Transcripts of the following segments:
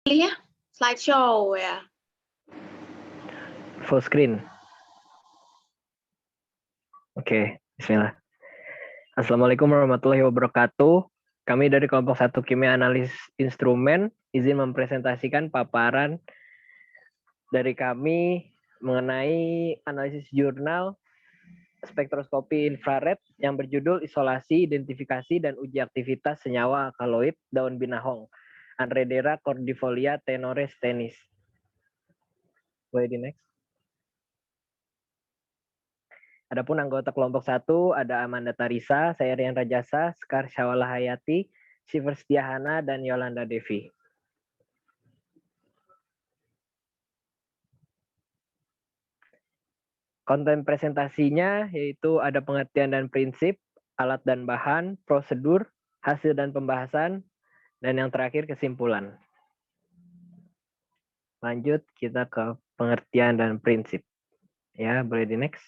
Pilihnya slideshow ya. Full screen. Oke, bismillah. Assalamualaikum warahmatullahi wabarakatuh. Kami dari kelompok 1 Kimia Analis Instrumen izin mempresentasikan paparan dari kami mengenai analisis jurnal spektroskopi infrared yang berjudul Isolasi, Identifikasi, dan Uji Aktivitas Senyawa Alkaloid Daun Binahong, Anredera cordifolia tenores tenis. Boleh di next. Adapun anggota kelompok 1 ada Amanda Tarisa, saya Rian Rajasa, Sekar Syawala Hayati, Siver Setiahana, dan Yolanda Devi. Konten presentasinya yaitu ada pengertian dan prinsip, alat dan bahan, prosedur, hasil dan pembahasan, dan yang terakhir kesimpulan. Lanjut kita ke pengertian dan prinsip. Ya, boleh di next.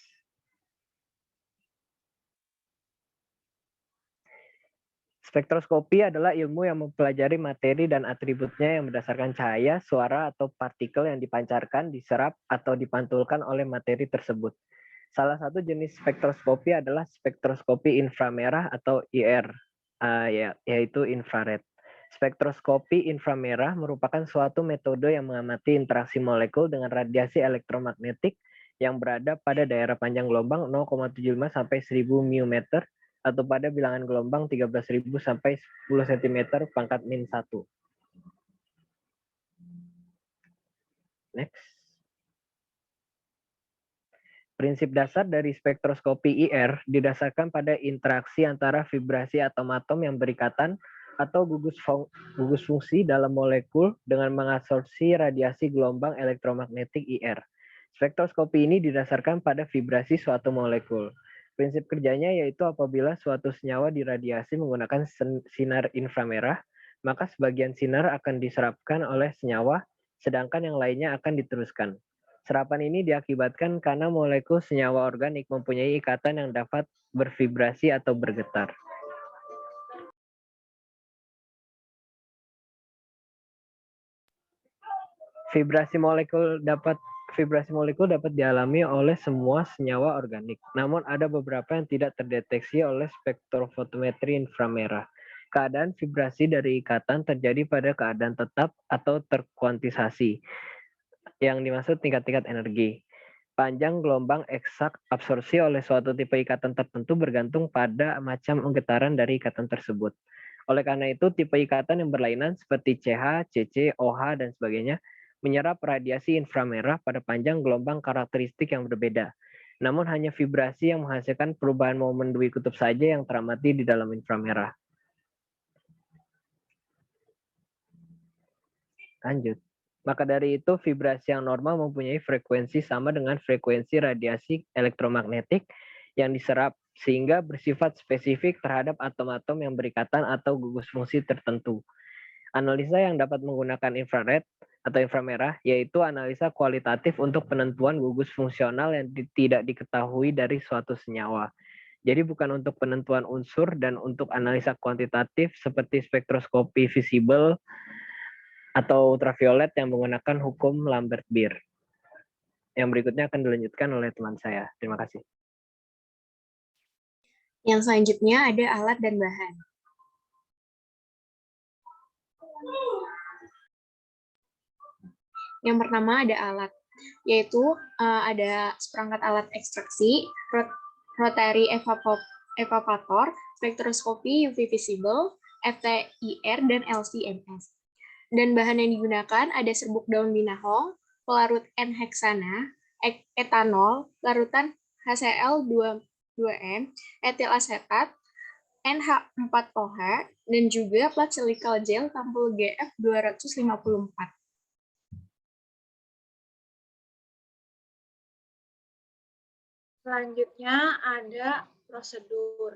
Spektroskopi adalah ilmu yang mempelajari materi dan atributnya yang berdasarkan cahaya, suara, atau partikel yang dipancarkan, diserap, atau dipantulkan oleh materi tersebut. Salah satu jenis spektroskopi adalah spektroskopi inframerah atau IR, yaitu infrared. Spektroskopi inframerah merupakan suatu metode yang mengamati interaksi molekul dengan radiasi elektromagnetik yang berada pada daerah panjang gelombang 0,75 sampai 1000 μm atau pada bilangan gelombang 13.000 sampai 10 cm pangkat min 1. Next. Prinsip dasar dari spektroskopi IR didasarkan pada interaksi antara vibrasi atom-atom yang berikatan atau gugus fungsi dalam molekul dengan mengabsorpsi radiasi gelombang elektromagnetik IR. Spektroskopi ini didasarkan pada vibrasi suatu molekul. Prinsip kerjanya yaitu apabila suatu senyawa diradiasi menggunakan sinar inframerah, maka sebagian sinar akan diserapkan oleh senyawa, sedangkan yang lainnya akan diteruskan. Serapan ini diakibatkan karena molekul senyawa organik mempunyai ikatan yang dapat bervibrasi atau bergetar. Vibrasi molekul dapat dialami oleh semua senyawa organik. Namun ada beberapa yang tidak terdeteksi oleh spektrofotometri inframerah. Keadaan vibrasi dari ikatan terjadi pada keadaan tetap atau terkuantisasi, yang dimaksud tingkat-tingkat energi. Panjang gelombang eksak absorpsi oleh suatu tipe ikatan tertentu bergantung pada macam getaran dari ikatan tersebut. Oleh karena itu, tipe ikatan yang berlainan seperti CH, CC, OH, dan sebagainya menyerap radiasi inframerah pada panjang gelombang karakteristik yang berbeda. Namun hanya vibrasi yang menghasilkan perubahan momen dwi kutub saja yang teramati di dalam inframerah. Lanjut. Maka dari itu, vibrasi yang normal mempunyai frekuensi sama dengan frekuensi radiasi elektromagnetik yang diserap, sehingga bersifat spesifik terhadap atom-atom yang berikatan atau gugus fungsi tertentu. Analisa yang dapat menggunakan infrared atau inframerah yaitu analisa kualitatif untuk penentuan gugus fungsional yang tidak diketahui dari suatu senyawa. Jadi bukan untuk penentuan unsur, dan untuk analisa kuantitatif seperti spektroskopi visible atau ultraviolet yang menggunakan hukum Lambert-Beer. Yang berikutnya akan dilanjutkan oleh teman saya. Terima kasih. Yang selanjutnya ada alat dan bahan. Yang pertama ada alat, yaitu ada seperangkat alat ekstraksi, rotary evaporator, spektroskopi UV visible, FTIR, dan LC-MS. Dan bahan yang digunakan ada serbuk daun binahong, pelarut N-heksana, etanol, larutan HCl2n, etil asetat, NH4OH, dan juga plat silikal gel tampil GF254. Selanjutnya ada prosedur.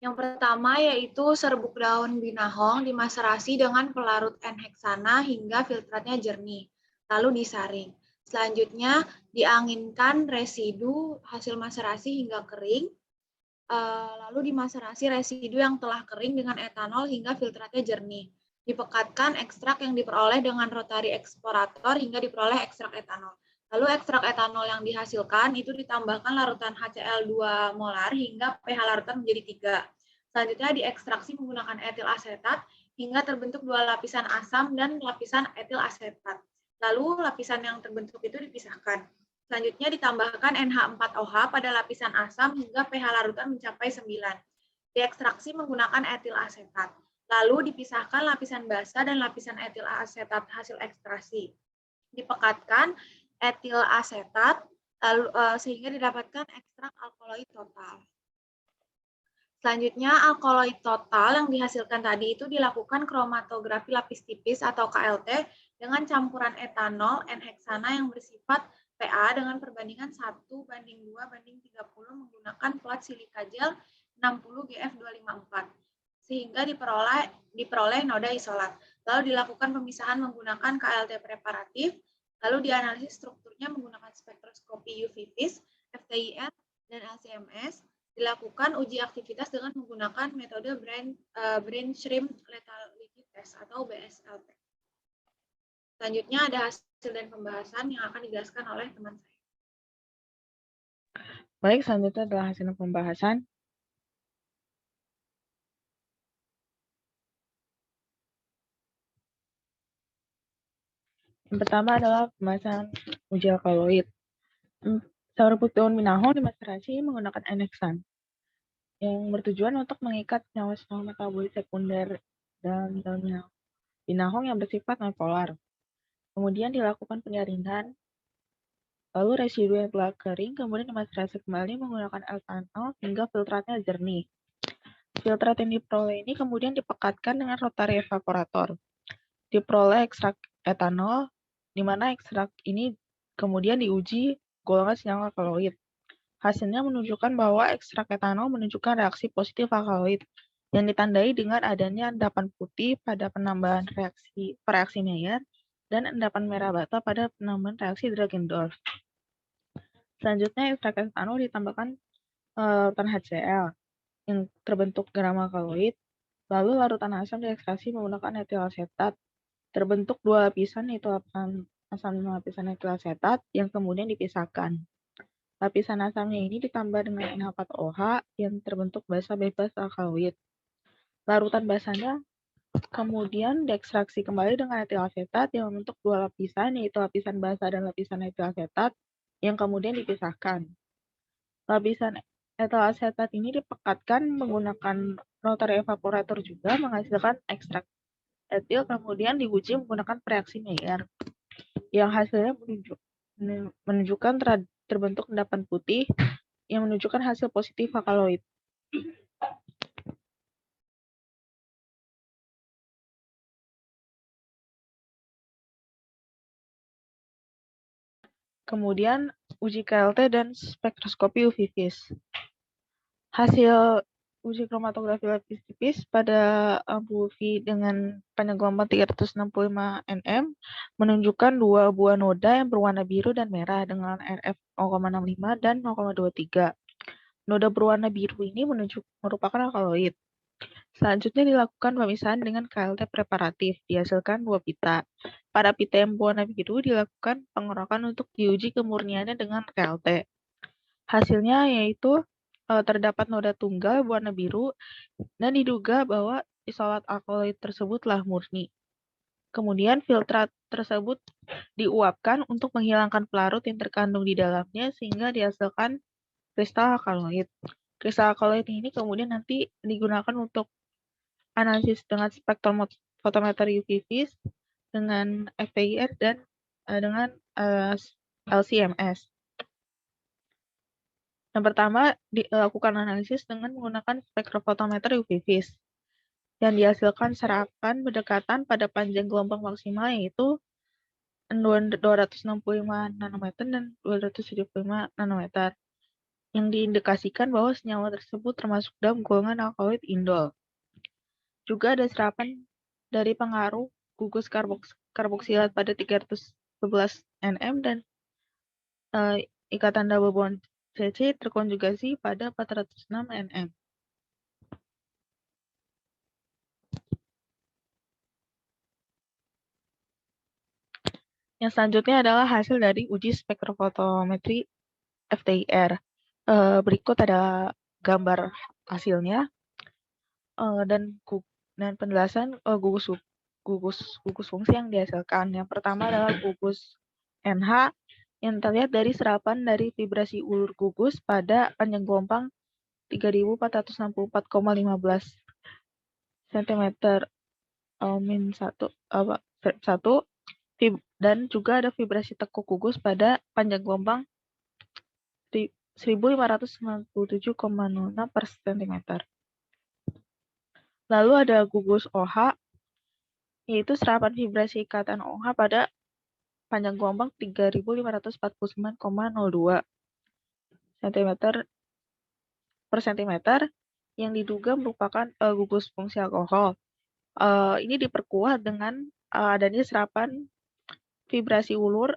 Yang pertama yaitu serbuk daun binahong dimaserasi dengan pelarut N-heksana hingga filtratnya jernih, lalu disaring. Selanjutnya dianginkan residu hasil maserasi hingga kering, lalu dimaserasi residu yang telah kering dengan etanol hingga filtratnya jernih. Dipekatkan ekstrak yang diperoleh dengan rotari eksplorator hingga diperoleh ekstrak etanol. Lalu ekstrak etanol yang dihasilkan itu ditambahkan larutan HCl 2 molar hingga pH larutan menjadi 3. Selanjutnya diekstraksi menggunakan etil asetat hingga terbentuk 2 lapisan asam dan lapisan etil asetat. Lalu lapisan yang terbentuk itu dipisahkan. Selanjutnya ditambahkan NH4OH pada lapisan asam hingga pH larutan mencapai 9. Diekstraksi menggunakan etil asetat. Lalu dipisahkan lapisan basa dan lapisan etil asetat hasil ekstraksi. Dipekatkan etil asetat lalu, sehingga didapatkan ekstrak alkaloid total. Selanjutnya, alkaloid total yang dihasilkan tadi itu dilakukan kromatografi lapis tipis atau KLT dengan campuran etanol N-heksana yang bersifat PA dengan perbandingan 1:2:30 menggunakan plat silika gel 60 GF254 sehingga diperoleh noda isolat. Lalu dilakukan pemisahan menggunakan KLT preparatif, lalu dianalisis strukturnya menggunakan spektroskopi UV-Vis, FTIR, dan LC-MS. Dilakukan uji aktivitas dengan menggunakan metode brain shrimp lethality test atau BSLT. Selanjutnya ada hasil dan pembahasan yang akan dijelaskan oleh teman saya. Baik, selanjutnya adalah hasil pembahasan. Yang pertama adalah pembahasan uji alkaloid. Serbuk daun minahong dimasterasi menggunakan N-heksan yang bertujuan untuk mengikat senyawa-senyawa metabolit sekunder dalam daun minahong yang bersifat nonpolar. Kemudian dilakukan penyaringan, lalu residu yang telah kering kemudian dimasterasi kembali menggunakan etanol hingga filtratnya jernih. Filtrat yang diperoleh ini kemudian dipekatkan dengan rotary evaporator. Diperoleh ekstrak etanol, di mana ekstrak ini kemudian diuji golongan senyawa alkaloid. Hasilnya menunjukkan bahwa ekstrak etanol menunjukkan reaksi positif alkaloid yang ditandai dengan adanya endapan putih pada penambahan reaksi Maillard dan endapan merah bata pada penambahan reaksi Dragendorf. Selanjutnya ekstrak etanol ditambahkan larutan HCl yang terbentuk gram alkaloid, lalu larutan asam diekstraksi menggunakan etil asetat. Terbentuk 2 lapisan yaitu lapisan asam dan lapisan etil asetat yang kemudian dipisahkan. Lapisan asamnya ini ditambah dengan NH4OH yang terbentuk basa bebas alkaloid. Larutan basanya kemudian diekstraksi kembali dengan etil asetat yang membentuk 2 lapisan yaitu lapisan basa dan lapisan etil asetat yang kemudian dipisahkan. Lapisan etil asetat ini dipekatkan menggunakan rotary evaporator juga menghasilkan ekstrak etil kemudian diuji menggunakan reaksi Maillard yang hasilnya menunjukkan terbentuk endapan putih yang menunjukkan hasil positif alkaloid. Kemudian uji KLT dan spektroskopi UV-Vis. Hasil uji kromatografi lapis tipis pada lampu UV dengan panjang gelombang 365 nm menunjukkan 2 buah noda yang berwarna biru dan merah dengan RF 0,65 dan 0,23. Noda berwarna biru ini merupakan alkaloid. Selanjutnya dilakukan pemisahan dengan KLT preparatif, dihasilkan 2 pita. Pada pita yang berwarna biru dilakukan pengerokan untuk diuji kemurniannya dengan KLT. Hasilnya yaitu terdapat noda tunggal berwarna biru dan diduga bahwa isolat alkaloid tersebutlah murni. Kemudian filtrat tersebut diuapkan untuk menghilangkan pelarut yang terkandung di dalamnya sehingga dihasilkan kristal alkaloid. Kristal alkaloid ini kemudian nanti digunakan untuk analisis dengan spektrofotometer UV-Vis, dengan FTIR dan dengan LC-MS. Yang pertama, dilakukan analisis dengan menggunakan spektrofotometer UV-Vis. Yang dihasilkan serapan berdekatan pada panjang gelombang maksimal yaitu 265 nanometer dan 275 nanometer. Yang diindikasikan bahwa senyawa tersebut termasuk dalam golongan alkaloid indol. Juga ada serapan dari pengaruh gugus karboksilat pada 311 nm dan ikatan double bond CC terkonjugasi pada 406 nm. Yang selanjutnya adalah hasil dari uji spektrofotometri FTIR. Berikut ada gambar hasilnya dan penjelasan gugus fungsi yang dihasilkan. Yang pertama adalah gugus NH yang terlihat dari serapan dari vibrasi ulur gugus pada panjang gelombang 3464,15 cm min 1 dan juga ada vibrasi tekuk gugus pada panjang gelombang 1597,06 per cm. Lalu ada gugus OH, yaitu serapan vibrasi ikatan OH pada panjang gelombang 3549,02 cm per cm yang diduga merupakan gugus fungsi alkohol. Ini diperkuat dengan adanya serapan vibrasi ulur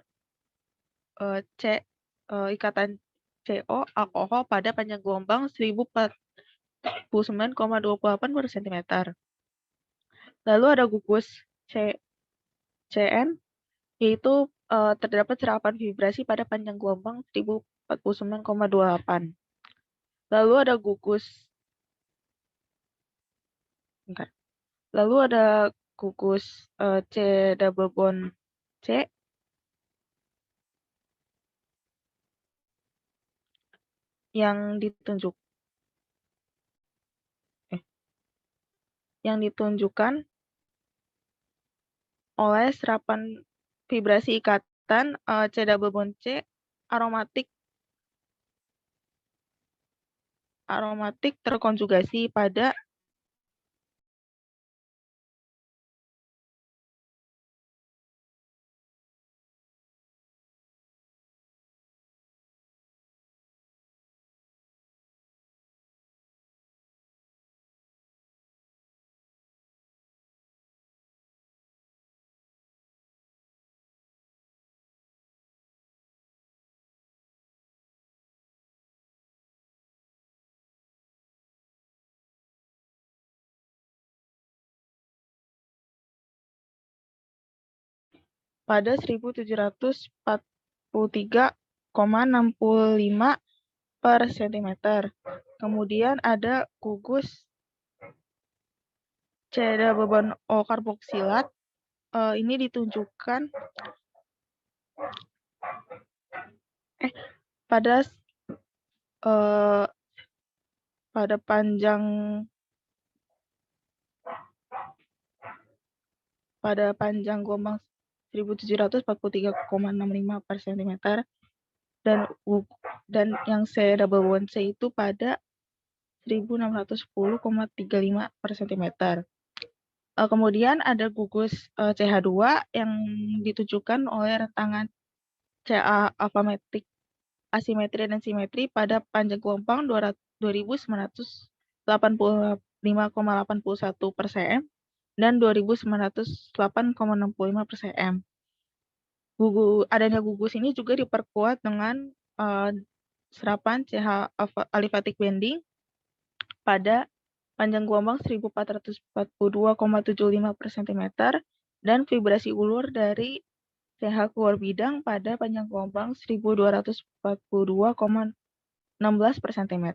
ikatan CO alkohol pada panjang gelombang 1049,28 per cm. Lalu ada gugus CN, yaitu terdapat serapan vibrasi pada panjang gelombang 1049,28. Lalu ada gugus C double bond C yang ditunjukkan oleh serapan vibrasi ikatan C double bond C aromatik terkonjugasi pada pada 1743,65 per cm. Kemudian ada gugus C double bond O karboksilat. Ini ditunjukkan pada panjang gelombang 1743,65 per cm dan yang C double bond C itu pada 1610,35 per cm. Kemudian ada gugus CH2 yang ditunjukkan oleh rentangan Ca alfametrik asimetri dan simetri pada panjang gelombang 2985,81 per cm dan 2908,65 per cm. Adanya gugus ini juga diperkuat dengan serapan CH alifatic bending pada panjang gelombang 1442,75 per cm dan vibrasi ulur dari CH keluar bidang pada panjang gelombang 1242,16 per cm.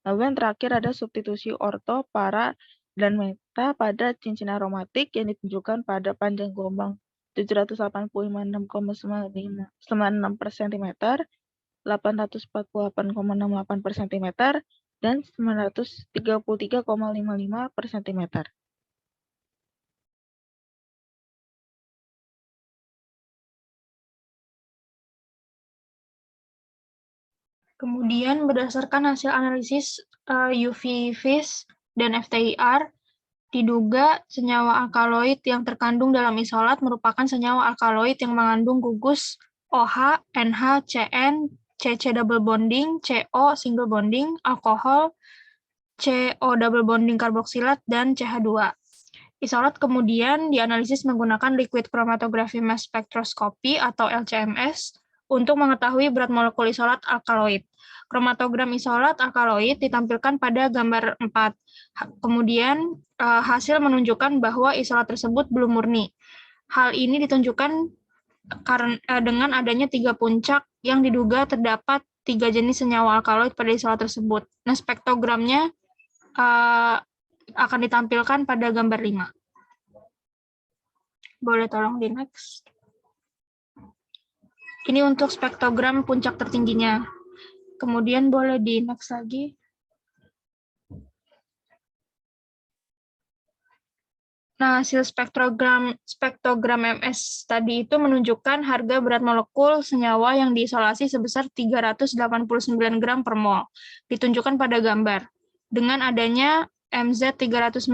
Lalu yang terakhir ada substitusi orto, para, dan meta pada cincin aromatik yang ditunjukkan pada panjang gelombang 785,6,96 per cm, 848,68 per cm, dan 933,55 per cm. Kemudian berdasarkan hasil analisis UV vis dan FTIR, diduga senyawa alkaloid yang terkandung dalam isolat merupakan senyawa alkaloid yang mengandung gugus OH, NH, CN, CC double bonding, CO single bonding, alkohol, CO double bonding karboksilat, dan CH2. Isolat kemudian dianalisis menggunakan liquid chromatography mass spectroscopy atau LCMS untuk mengetahui berat molekul isolat alkaloid. Kromatogram isolat alkaloid ditampilkan pada gambar 4. Kemudian hasil menunjukkan bahwa isolat tersebut belum murni. Hal ini ditunjukkan dengan adanya 3 puncak yang diduga terdapat 3 jenis senyawa alkaloid pada isolat tersebut. Nah, spektrogramnya akan ditampilkan pada gambar 5. Boleh tolong di next. Ini untuk spektrogram puncak tertingginya. Kemudian boleh di next lagi. Nah, hasil spektrogram MS tadi itu menunjukkan harga berat molekul senyawa yang diisolasi sebesar 389 gram per mol. Ditunjukkan pada gambar. Dengan adanya MZ 390,2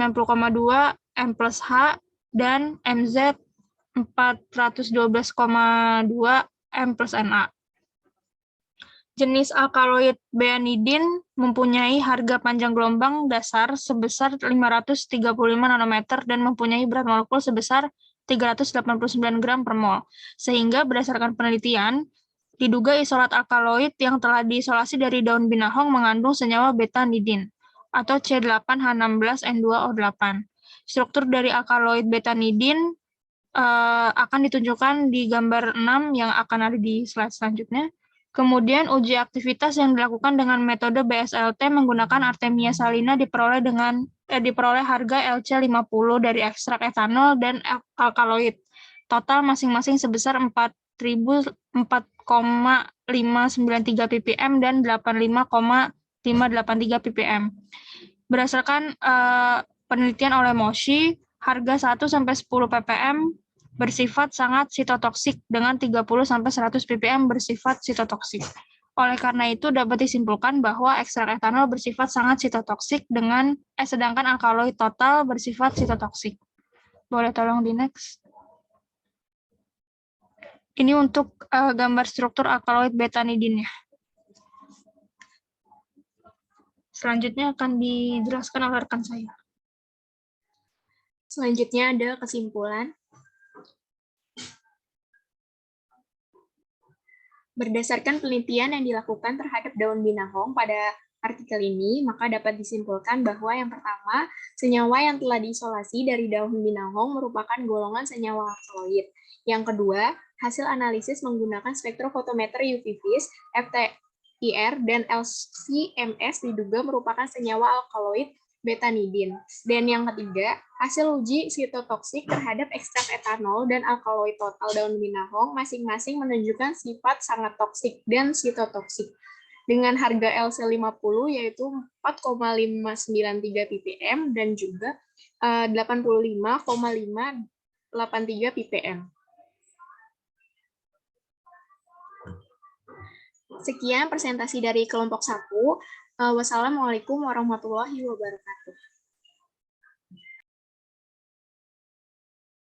M plus H dan MZ 412,2 M plus Na. Jenis alkaloid beanidin mempunyai harga panjang gelombang dasar sebesar 535 nanometer dan mempunyai berat molekul sebesar 389 gram per mol. Sehingga berdasarkan penelitian, diduga isolat alkaloid yang telah diisolasi dari daun binahong mengandung senyawa betanidin atau C8H16N2O8. Struktur dari alkaloid betanidin akan ditunjukkan di gambar 6 yang akan ada di slide selanjutnya. Kemudian uji aktivitas yang dilakukan dengan metode BSLT menggunakan Artemia salina diperoleh harga LC50 dari ekstrak etanol dan alkaloid. Total masing-masing sebesar 4,593 ppm dan 85,583 ppm. Berdasarkan penelitian oleh Moshi, harga 1-10 ppm bersifat sangat sitotoksik dengan 30-100 ppm bersifat sitotoksik. Oleh karena itu dapat disimpulkan bahwa ekstrak etanol bersifat sangat sitotoksik sedangkan alkaloid total bersifat sitotoksik. Boleh tolong di next. Ini untuk gambar struktur alkaloid betanidinnya. Selanjutnya akan dijelaskan oleh rekan saya. Selanjutnya ada kesimpulan. Berdasarkan penelitian yang dilakukan terhadap daun binahong pada artikel ini, maka dapat disimpulkan bahwa yang pertama, senyawa yang telah diisolasi dari daun binahong merupakan golongan senyawa alkaloid. Yang kedua, hasil analisis menggunakan spektrofotometer UV-Vis, FTIR, dan LC-MS diduga merupakan senyawa alkaloid betanidin. Dan yang ketiga, hasil uji sitotoksik terhadap ekstrak etanol dan alkaloid total daun binahong masing-masing menunjukkan sifat sangat toksik dan sitotoksik. Dengan harga LC50 yaitu 4,593 ppm dan juga 85,583 ppm. Sekian presentasi dari kelompok 1. Wassalamualaikum warahmatullahi wabarakatuh.